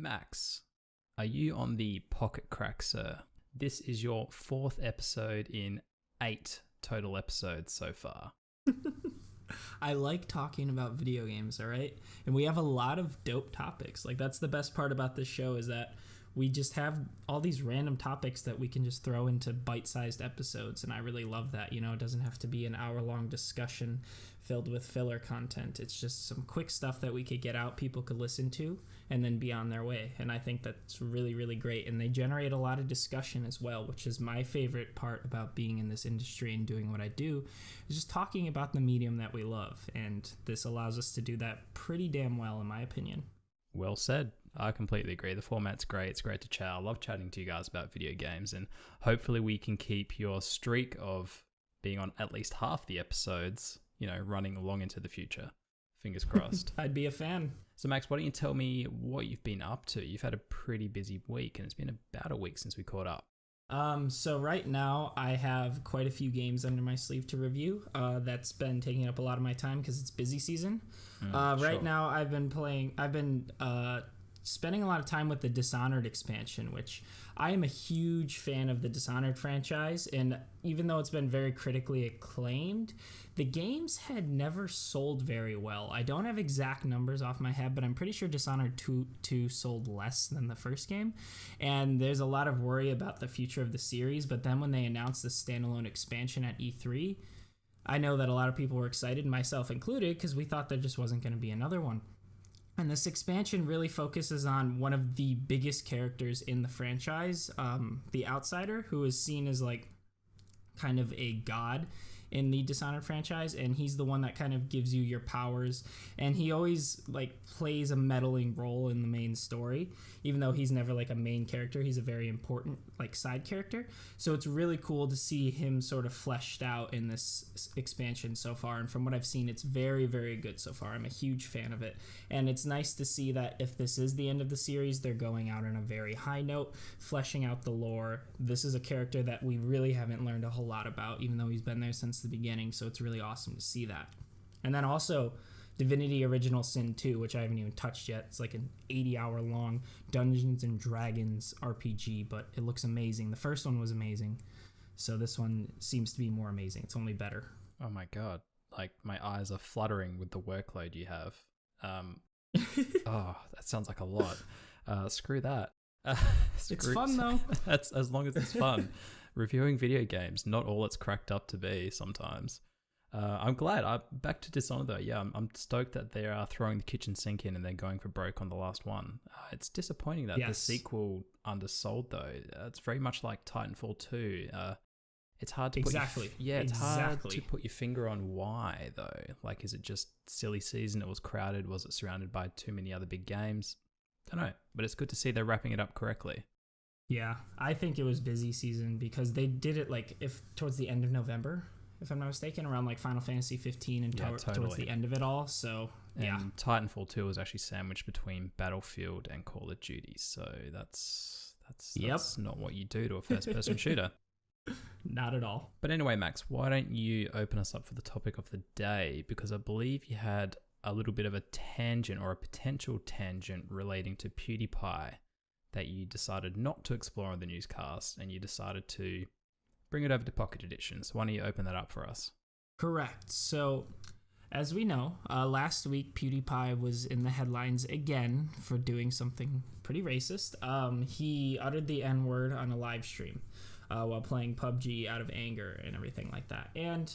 Max, are you on the Pocket Crack, sir? This is your 4th episode in 8 total episodes so far. I like talking about video games, all right? And we have a lot of dope topics. Like, that's the best part about this show, is that we just have all these random topics that we can just throw into bite-sized episodes, and I really love that. You know, it doesn't have to be an hour-long discussion filled with filler content. It's just some quick stuff that we could get out, people could listen to, and then be on their way. And I think that's really, really great. And they generate a lot of discussion as well, which is my favorite part about being in this industry and doing what I do, is just talking about the medium that we love. And this allows us to do that pretty damn well, in my opinion. Well said. I completely agree. The format's great. It's great to chat. I love chatting to you guys about video games, and hopefully we can keep your streak of being on at least half the episodes, running along into the future. Fingers crossed. I'd be a fan. So Max, why don't you tell me what you've been up to? You've had a pretty busy week, and it's been about a week since we caught up. So right now I have quite a few games under my sleeve to review. That's been taking up a lot of my time because it's busy season. Right now I've been spending a lot of time with the Dishonored expansion, which I am a huge fan of the Dishonored franchise. And even though it's been very critically acclaimed, the games had never sold very well. I don't have exact numbers off my head, but I'm pretty sure Dishonored 2 sold less than the first game. And there's a lot of worry about the future of the series. But then when they announced the standalone expansion at E3, I know that a lot of people were excited, myself included, because we thought there just wasn't going to be another one. And this expansion really focuses on one of the biggest characters in the franchise, the Outsider, who is seen as like kind of a god in the Dishonored franchise, and he's the one that kind of gives you your powers, and he always like plays a meddling role in the main story. Even though he's never like a main character, he's a very important like side character. So it's really cool to see him sort of fleshed out in this expansion so far, and from what I've seen, it's very, very good so far. I'm a huge fan of it, and it's nice to see that if this is the end of the series, they're going out on a very high note, fleshing out the lore. This is a character that we really haven't learned a whole lot about, even though he's been there since the beginning, so it's really awesome to see that. And then also Divinity Original Sin 2, which I haven't even touched yet. It's like an 80-hour long Dungeons and Dragons RPG, but it looks amazing. The first one was amazing, so this one seems to be more amazing. It's only better. Oh my god, like my eyes are fluttering with the workload you have. Oh, that sounds like a lot. Screw that. It's fun though. That's as long as it's fun. Reviewing video games, not all it's cracked up to be sometimes. I'm glad. Back to Dishonored though. Yeah, I'm stoked that they are throwing the kitchen sink in and they're going for broke on the last one. It's disappointing that the sequel undersold though. It's very much like Titanfall 2. It's hard to hard to put your finger on why though. Like, is it just silly season? It was crowded. Was it surrounded by too many other big games? I don't know, but it's good to see they're wrapping it up correctly. Yeah, I think it was busy season because they did it like towards the end of November, if I'm not mistaken, around like Final Fantasy 15 and towards the end of it all. So and Titanfall 2 was actually sandwiched between Battlefield and Call of Duty. So that's not what you do to a first-person shooter. Not at all. But anyway, Max, why don't you open us up for the topic of the day? Because I believe you had a little bit of a tangent or a potential tangent relating to PewDiePie that you decided not to explore on the newscast, and you decided to bring it over to Pocket Edition. So why don't you open that up for us? Correct. So, as we know, last week PewDiePie was in the headlines again for doing something pretty racist. He uttered the N-word on a live stream while playing PUBG out of anger and everything like that. And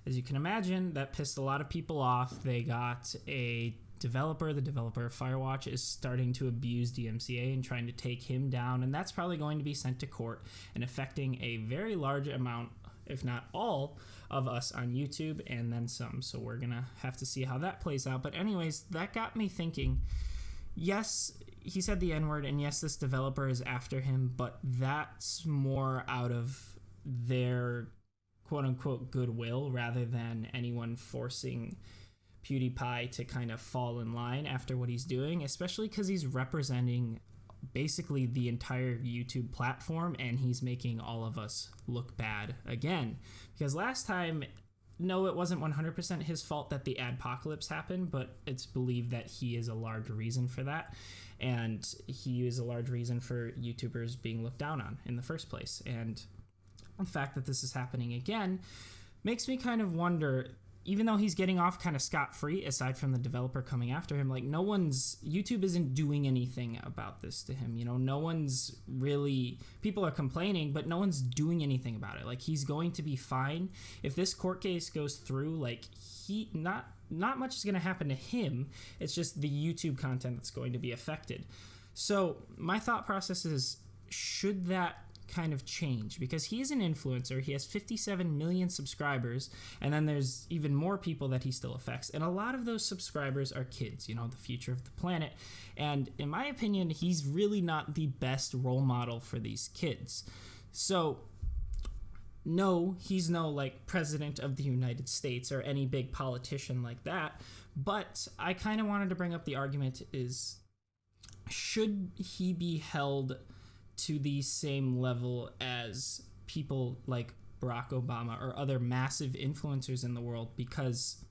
as you can imagine, that pissed a lot of people off. They got the developer of Firewatch is starting to abuse DMCA and trying to take him down, and that's probably going to be sent to court and affecting a very large amount, if not all, of us on YouTube and then some. So we're gonna have to see how that plays out. But anyways, that got me thinking, yes, he said the N-word, and yes, this developer is after him, but that's more out of their quote-unquote goodwill rather than anyone forcing PewDiePie to kind of fall in line after what he's doing, especially because he's representing basically the entire YouTube platform, and he's making all of us look bad again. Because last time no, it wasn't 100% his fault that the adpocalypse happened, but it's believed that he is a large reason for that. And he is a large reason for YouTubers being looked down on in the first place. And the fact that this is happening again makes me kind of wonder, even though he's getting off kind of scot-free, aside from the developer coming after him, like YouTube isn't doing anything about this to him. No one's really, people are complaining, but no one's doing anything about it. Like, he's going to be fine. If this court case goes through, like, not much is going to happen to him. It's just the YouTube content that's going to be affected. So my thought process is, should that kind of change? Because he is an influencer. He has 57 million subscribers, and then there's even more people that he still affects. And a lot of those subscribers are kids, the future of the planet. And in my opinion, he's really not the best role model for these kids. So no, he's no like president of the United States or any big politician like that. But I kind of wanted to bring up the argument is, should he be held to the same level as people like Barack Obama or other massive influencers in the world? Because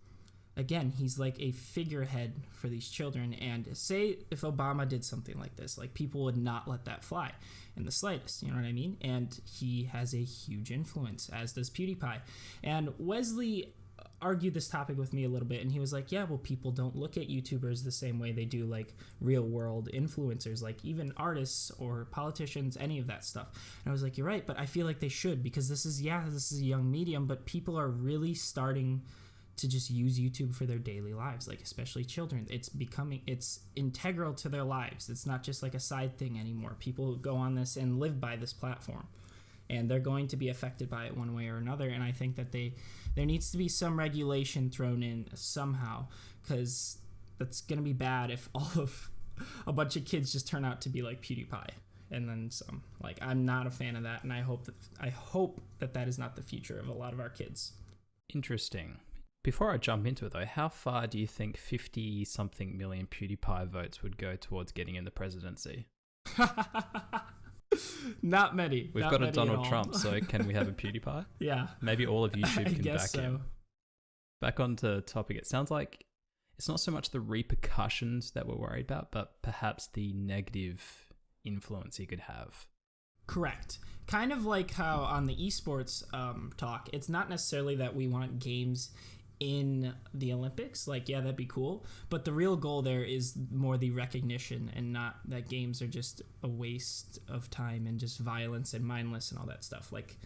again, he's like a figurehead for these children. And say if Obama did something like this, like, people would not let that fly in the slightest, you know what I mean? And he has a huge influence, as does PewDiePie. And Wesley argued this topic with me a little bit, and he was like, yeah, well, people don't look at YouTubers the same way they do like real world influencers, like even artists or politicians, any of that stuff. And I was like, you're right, but I feel like they should, because this is a young medium, but people are really starting to just use YouTube for their daily lives, like especially children. It's integral to their lives. It's not just like a side thing anymore. People go on this and live by this platform, and they're going to be affected by it one way or another. And I think that there needs to be some regulation thrown in somehow, because that's going to be bad if all of a bunch of kids just turn out to be like PewDiePie and then some. Like, I'm not a fan of that, and I hope that is not the future of a lot of our kids. Interesting. Before I jump into it, though, how far do you think 50-something million PewDiePie votes would go towards getting in the presidency? Not many. We've got a Donald Trump, so can we have a PewDiePie? Yeah. Maybe all of YouTube can back so. him. Back onto the topic, it sounds like it's not so much the repercussions that we're worried about, but perhaps the negative influence he could have. Correct. Kind of like how on the esports talk, it's not necessarily that we want games in the Olympics. Like, yeah, that'd be cool, but the real goal there is more the recognition, and not that games are just a waste of time and just violence and mindless and all that stuff. Like,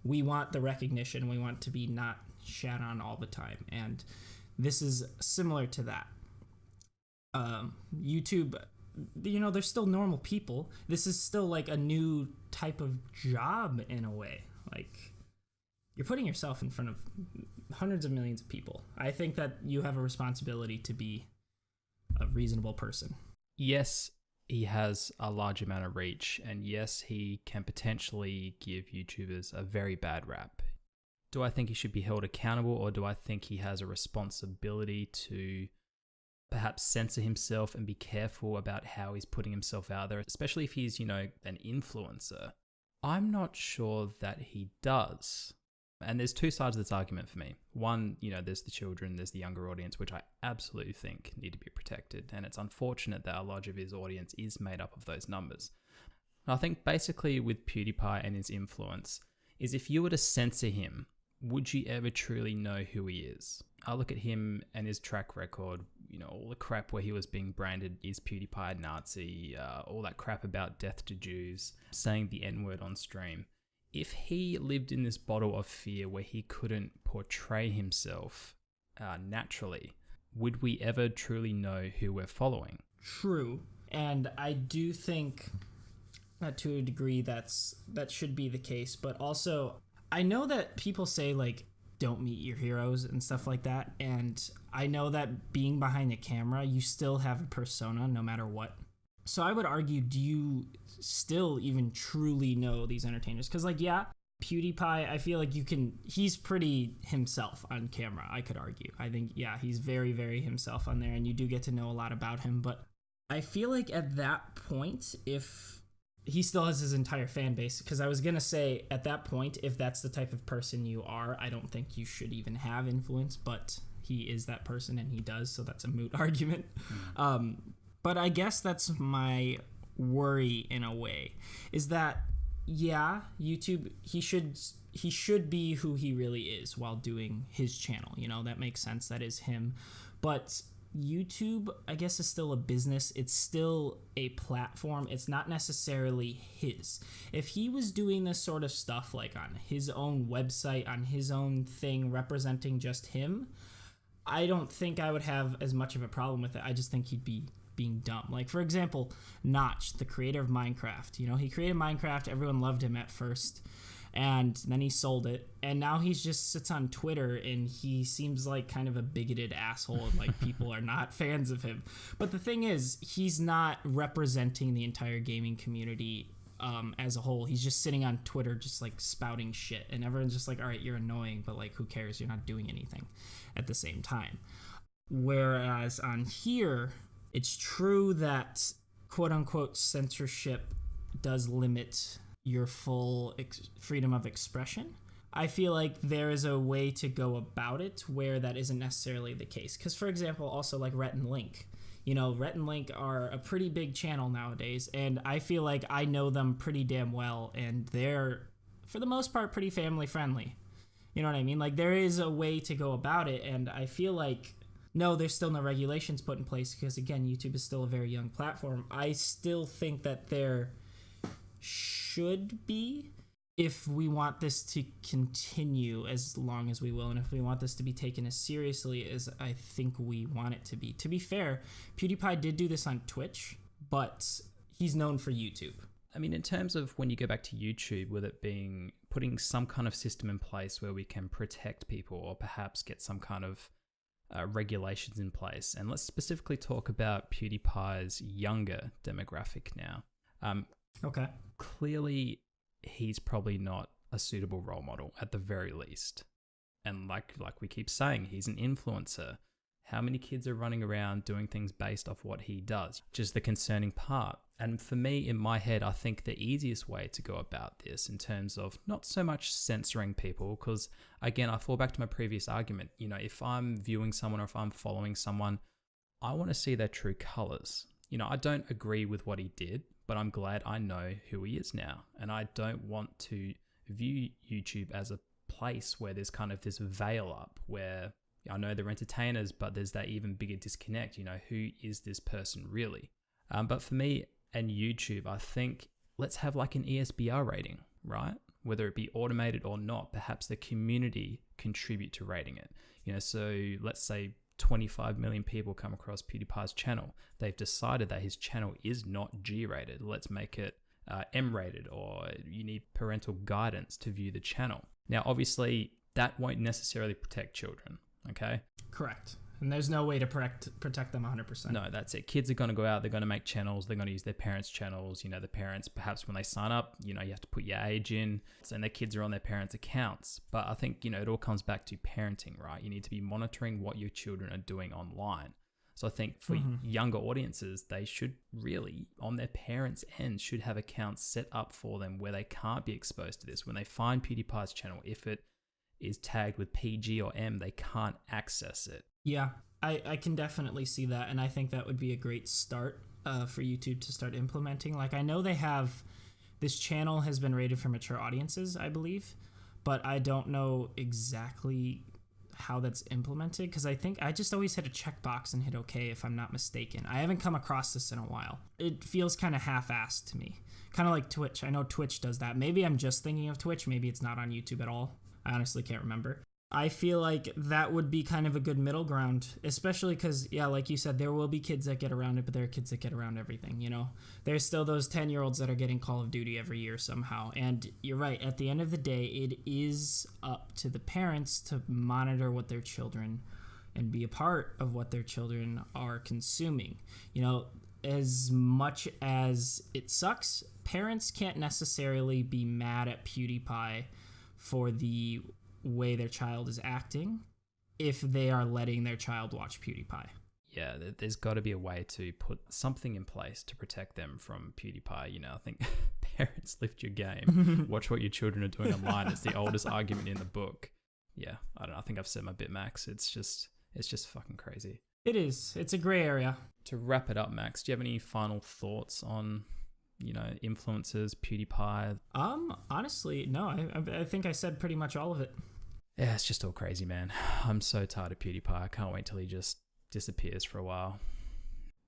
we want the recognition. We want to be not shat on all the time, and this is similar to that. YouTube, they're still normal people. This is still like a new type of job in a way. Like, you're putting yourself in front of hundreds of millions of people. I think that you have a responsibility to be a reasonable person. Yes, he has a large amount of reach, and yes, he can potentially give YouTubers a very bad rap. Do I think he should be held accountable, or do I think he has a responsibility to perhaps censor himself and be careful about how he's putting himself out there, especially if he's, an influencer? I'm not sure that he does. And there's two sides of this argument for me. One, there's the children, there's the younger audience, which I absolutely think need to be protected. And it's unfortunate that a large of his audience is made up of those numbers. And I think basically with PewDiePie and his influence is, if you were to censor him, would you ever truly know who he is? I look at him and his track record, all the crap where he was being branded is PewDiePie Nazi, all that crap about death to Jews, saying the N-word on stream. If he lived in this bottle of fear where he couldn't portray himself naturally, would we ever truly know who we're following? True. And I do think that to a degree that should be the case. But also, I know that people say, like, don't meet your heroes and stuff like that. And I know that being behind the camera, you still have a persona no matter what. So I would argue, do you still even truly know these entertainers? Because, like, yeah, PewDiePie, I feel like he's pretty himself on camera, I could argue. I think, yeah, he's very, very himself on there, and you do get to know a lot about him. But I feel like at that point, if he still has his entire fan base. Because I was going to say, at that point, if that's the type of person you are, I don't think you should even have influence, but he is that person and he does, so that's a moot argument. But I guess that's my worry in a way, is that, yeah, YouTube, he should be who he really is while doing his channel. You know, that makes sense. That is him. But YouTube, I guess, is still a business. It's still a platform. It's not necessarily his. If he was doing this sort of stuff like on his own website, on his own thing, representing just him, I don't think I would have as much of a problem with it. I just think he'd be being dumb. Like, for example, Notch, the creator of Minecraft. You know, he created Minecraft. Everyone loved him at first. And then he sold it, and now he just sits on Twitter, and he seems like kind of a bigoted asshole, and like people are not fans of him. But the thing is, he's not representing the entire gaming community as a whole. He's just sitting on Twitter just like spouting shit, and everyone's just like, all right, you're annoying, but like, who cares? You're not doing anything at the same time. Whereas on here, it's true that quote-unquote censorship does limit your full freedom of expression. I feel like there is a way to go about it where that isn't necessarily the case. Because, for example, also like Rhett and Link. You know, Rhett and Link are a pretty big channel nowadays, and I feel like I know them pretty damn well, and they're, for the most part, pretty family friendly. You know what I mean? Like, there is a way to go about it, and I feel like, no, there's still no regulations put in place because, again, YouTube is still a very young platform. I still think that there should be, if we want this to continue as long as we will, and if we want this to be taken as seriously as I think we want it to be. To be fair, PewDiePie did do this on Twitch, but he's known for YouTube. I mean, in terms of when you go back to YouTube, with it being putting some kind of system in place where we can protect people or perhaps get some kind of regulations in place. And let's specifically talk about PewDiePie's younger demographic now. Okay. Clearly, he's probably not a suitable role model at the very least. And like we keep saying, he's an influencer. How many kids are running around doing things based off what he does? Just the concerning part. And for me, in my head, I think the easiest way to go about this in terms of not so much censoring people, because again, I fall back to my previous argument. You know, if I'm viewing someone or if I'm following someone, I want to see their true colors. You know, I don't agree with what he did, but I'm glad I know who he is now. And I don't want to view YouTube as a place where there's kind of this veil up where I know they're entertainers, but there's that even bigger disconnect. You know, who is this person really? But for me and YouTube, I think let's have like an ESBR rating, right? Whether it be automated or not, perhaps the community contribute to rating it. You know, so let's say 25 million people come across PewDiePie's channel. They've decided that his channel is not G-rated. Let's make it M-rated, or you need parental guidance to view the channel. Now, obviously, that won't necessarily protect children, okay? Correct. And there's no way to protect them 100%. No, that's it. Kids are going to go out, they're going to make channels, they're going to use their parents' channels. You know, the parents, perhaps when they sign up, you know, you have to put your age in, and their kids are on their parents' accounts. But I think, you know, it all comes back to parenting, right? You need to be monitoring what your children are doing online. So I think for younger audiences, they should really, on their parents' end, should have accounts set up for them where they can't be exposed to this. When they find PewDiePie's channel, if it is tagged with PG or M, they can't access it. Yeah, I can definitely see that, and I think that would be a great start for YouTube to start implementing. Like, I know they have, this channel has been rated for mature audiences, I believe, but I don't know exactly how that's implemented, because I think I just always hit a checkbox and hit OK, if I'm not mistaken. I haven't come across this in a while. It feels kind of half-assed to me, kind of like Twitch. I know Twitch does that. Maybe I'm just thinking of Twitch. Maybe it's not on YouTube at all. I honestly can't remember. I feel like that would be kind of a good middle ground, especially because, yeah, like you said, there will be kids that get around it, but there are kids that get around everything, you know? There's still those 10-year-olds that are getting Call of Duty every year somehow. And you're right, at the end of the day, it is up to the parents to monitor what their children and be a part of what their children are consuming. You know, as much as it sucks, parents can't necessarily be mad at PewDiePie for the way their child is acting if they are letting their child watch PewDiePie. Yeah, there's got to be a way to put something in place to protect them from PewDiePie. You know, I think parents lift your game. Watch what your children are doing online. It's the oldest argument in the book. Yeah, I don't know. I think I've said my bit, Max. It's just fucking crazy. It is. It's a gray area. To wrap it up, Max, do you have any final thoughts on, influencers, PewDiePie? Honestly, no. I think I said pretty much all of it. Yeah, it's just all crazy, man. I'm so tired of PewDiePie. I can't wait till he just disappears for a while.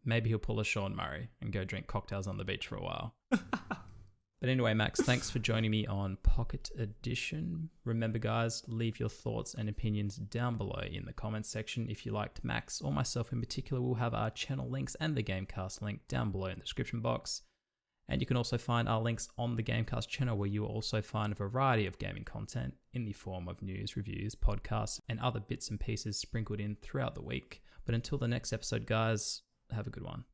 Maybe he'll pull a Sean Murray and go drink cocktails on the beach for a while. But anyway, Max, thanks for joining me on Pocket Edition. Remember, guys, leave your thoughts and opinions down below in the comments section. If you liked Max or myself in particular, we'll have our channel links and the GameCast link down below in the description box. And you can also find our links on the GameCast channel, where you will also find a variety of gaming content in the form of news, reviews, podcasts, and other bits and pieces sprinkled in throughout the week. But until the next episode, guys, have a good one.